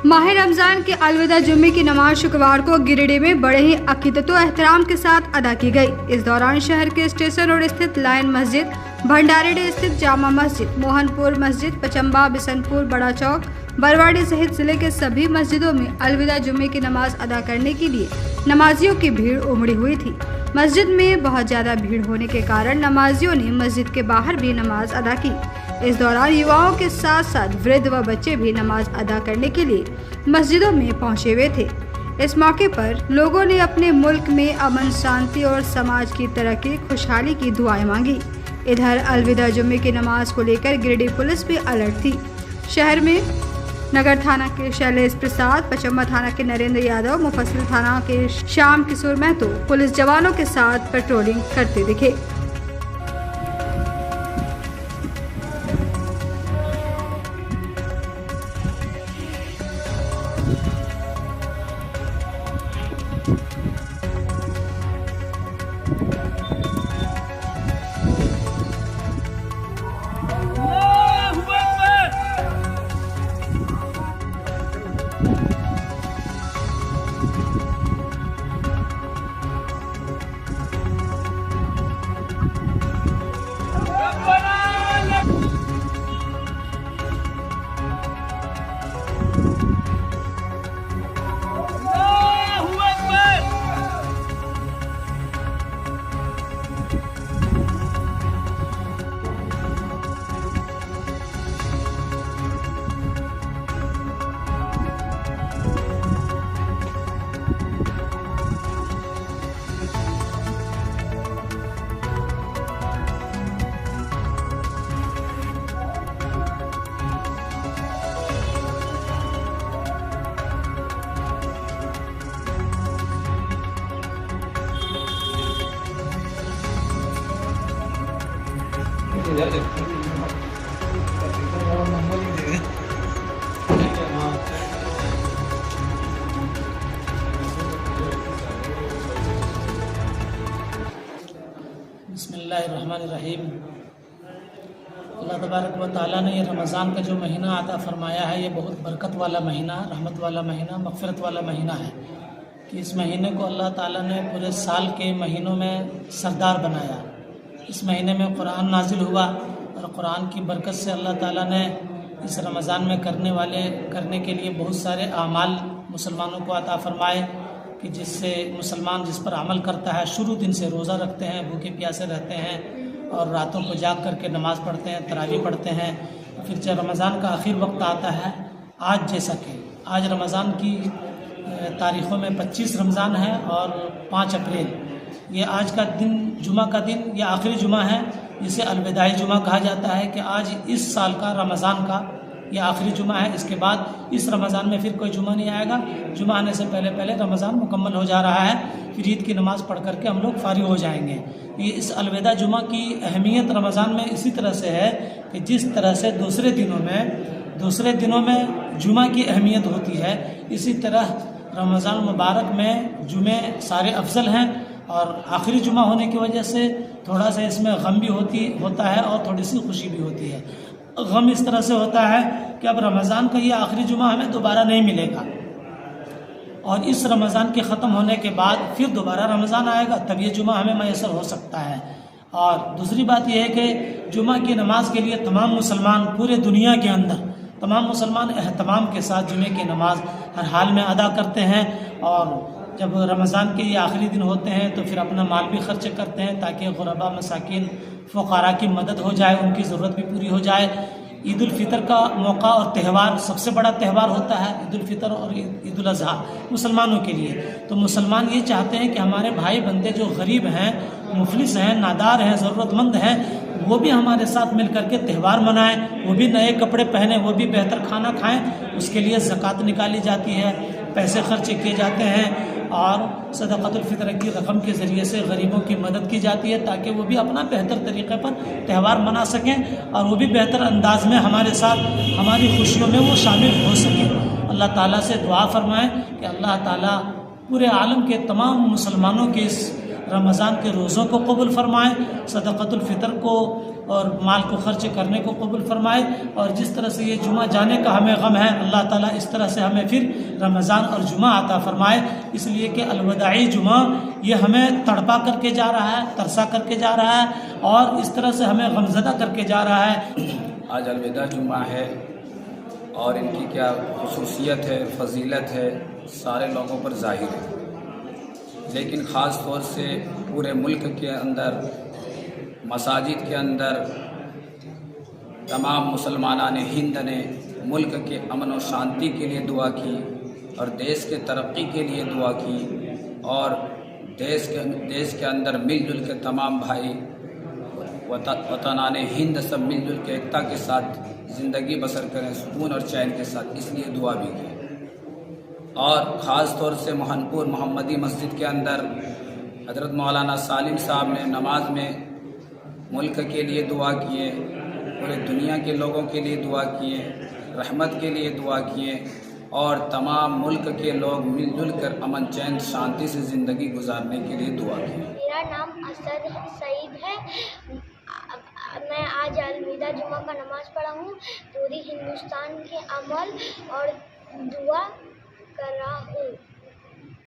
माह रमजान के अलविदा जुम्मे की नमाज शुक्रवार को गिरिडीह में बड़े ही अकीदत व एहतराम के साथ अदा की गई। इस दौरान शहर के स्टेशन रोड स्थित लायन मस्जिद, भंडारीडीह स्थित जामा मस्जिद, मोहनपुर मस्जिद, पचम्बा, बिशनपुर, बड़ा चौक, बरवाड़ी सहित जिले के सभी मस्जिदों में अलविदा जुम्मे की नमाज अदा करने के लिए नमाजियों की भीड़ उमड़ी हुई थी। मस्जिद में बहुत ज्यादा भीड़ होने के कारण नमाजियों ने मस्जिद के बाहर भी नमाज अदा की। इस दौरान युवाओं के साथ साथ वृद्ध व बच्चे भी नमाज अदा करने के लिए मस्जिदों में पहुंचे हुए थे। इस मौके पर लोगों ने अपने मुल्क में अमन, शांति और समाज की तरक्की, खुशहाली की दुआएं मांगी। इधर अलविदा जुम्मे की नमाज को लेकर गिरिडीह पुलिस भी अलर्ट थी। शहर में नगर थाना के शैलेश प्रसाद, पचम्बा थाना के नरेंद्र यादव, मुफस्सिल थाना के श्याम किशोर महतो पुलिस जवानों के साथ पेट्रोलिंग करते दिखे। बिस्मिल्लाहिर्रहमानिर्रहीम। अल्लाह तबारक व तआला ने ये रमज़ान का जो महीना अता फ़रमाया है, ये बहुत बरकत वाला महीना, रहमत वाला महीना, मग़फ़िरत वाला महीना है कि इस महीने को अल्लाह ताला ने पूरे साल के महीनों में सरदार बनाया। इस महीने में कुरान नाजिल हुआ और कुरान की बरकत से अल्लाह ताला ने इस रमज़ान में करने के लिए बहुत सारे आमाल मुसलमानों को अता फ़रमाए कि जिससे मुसलमान जिस पर अमल करता है, शुरू दिन से रोज़ा रखते हैं, भूखे प्यासे रहते हैं और रातों को जाग करके नमाज़ पढ़ते हैं, तरावी पढ़ते हैं। फिर जब रमज़ान का आखिर वक्त आता है, आज जैसा कि आज रमज़ान की तारीख़ों में 25 रमज़ान है और 5 अप्रैल, ये आज का दिन, जुमा का दिन, ये आखिरी जुमा है, जिसे अलविदाई जुमा कहा जाता है कि आज इस साल का रमज़ान का ये आखिरी जुमा है। इसके बाद इस रमज़ान में फिर कोई जुमा नहीं आएगा। जुमा आने से पहले रमज़ान मुकम्मल हो जा रहा है। फिर ईद की नमाज़ पढ़ करके हम लोग फारिग हो जाएंगे। ये इस अलविदा जुमा की अहमियत रमज़ान में इसी तरह से है कि जिस तरह से दूसरे दिनों में जुमा की अहमियत होती है, इसी तरह रमज़ान मुबारक में जुमे सारे अफजल हैं और आखिरी जुमा होने की वजह से थोड़ा सा इसमें गम भी होता है और थोड़ी सी खुशी भी होती है। गम इस तरह से होता है कि अब रमज़ान का ये आखिरी जुमा हमें दोबारा नहीं मिलेगा और इस रमज़ान के ख़त्म होने के बाद फिर दोबारा रमज़ान आएगा, तब ये जुमा हमें मैसर हो सकता है। और दूसरी बात यह है कि जुमा की नमाज के लिए तमाम मुसलमान पूरे दुनिया के अंदर तमाम मुसलमान एहतमाम के साथ जुमे की नमाज हर हाल में अदा करते हैं और जब रमज़ान के ये आखिरी दिन होते हैं तो फिर अपना माल भी खर्च करते हैं ताकि गुरबा, मसाकिन, फ़ुक़ारा की मदद हो जाए, उनकी ज़रूरत भी पूरी हो जाए। ईद उल फ़ितर का मौका और त्यौहार सबसे बड़ा त्यौहार होता है, ईद उल फ़ितर और ईद उल अज़हा मुसलमानों के लिए। तो मुसलमान ये चाहते हैं कि हमारे भाई बंदे जो गरीब हैं, मुफलिस हैं, नादार हैं, ज़रूरतमंद हैं, वो भी हमारे साथ मिल करके त्यौहार मनाएं, वो भी नए कपड़े पहने, वो भी बेहतर खाना खाएं। उसके लिए ज़कात निकाली जाती है, पैसे खर्च किए जाते हैं और सदक़तुल फ़ितर की रकम के ज़रिए से गरीबों की मदद की जाती है ताकि वो भी अपना बेहतर तरीक़े पर त्यौहार मना सकें और वो भी बेहतर अंदाज में हमारे साथ हमारी खुशियों में वो शामिल हो सकें। अल्लाह ताला से दुआ फरमाएं कि अल्लाह ताला पूरे आलम के तमाम मुसलमानों के इस रमज़ान के रोज़ों को कबूल फरमाएं, सदक़तुल फ़ितर को اور مال کو خرچ کرنے کو قبول فرمائے، اور جس طرح سے یہ جمعہ جانے کا ہمیں غم ہے، اللہ تعالیٰ اس طرح سے ہمیں پھر رمضان اور جمعہ عطا فرمائے، اس لیے کہ الوداعی جمعہ یہ ہمیں تڑپا کر کے جا رہا ہے، ترسا کر کے جا رہا ہے، اور اس طرح سے ہمیں غمزدہ کر کے جا رہا ہے۔ آج الوداع جمعہ ہے اور ان کی کیا خصوصیت ہے، فضیلت ہے، سارے لوگوں پر ظاہر ہے، لیکن خاص طور سے پورے ملک کے اندر، مساجد کے اندر تمام مسلمانان ہند نے ملک کے امن و شانتی کے لیے دعا کی، اور دیش کے ترقی کے لیے دعا کی، اور دیش کے اندر مل جل کے تمام بھائی وطنان ہند سب مل جل کے ایکتا کے ساتھ زندگی بسر کریں سکون اور چین کے ساتھ، اس لیے دعا بھی کی۔ اور خاص طور سے مہنپور محمدی مسجد کے اندر حضرت مولانا سالم صاحب نے نماز میں ملک کے لیے دعا کیے، پورے دنیا کے لوگوں کے لیے دعا کیے، رحمت کے لیے دعا کیے، اور تمام ملک کے لوگ مل جل کر امن چین شانتی سے زندگی گزارنے کے لیے دعا کی۔ میرا نام اسد سعید ہے، میں آج الوداع جمعہ کا نماز پڑھا ہوں، پوری ہندوستان کے عمل اور دعا کر رہا ہوں۔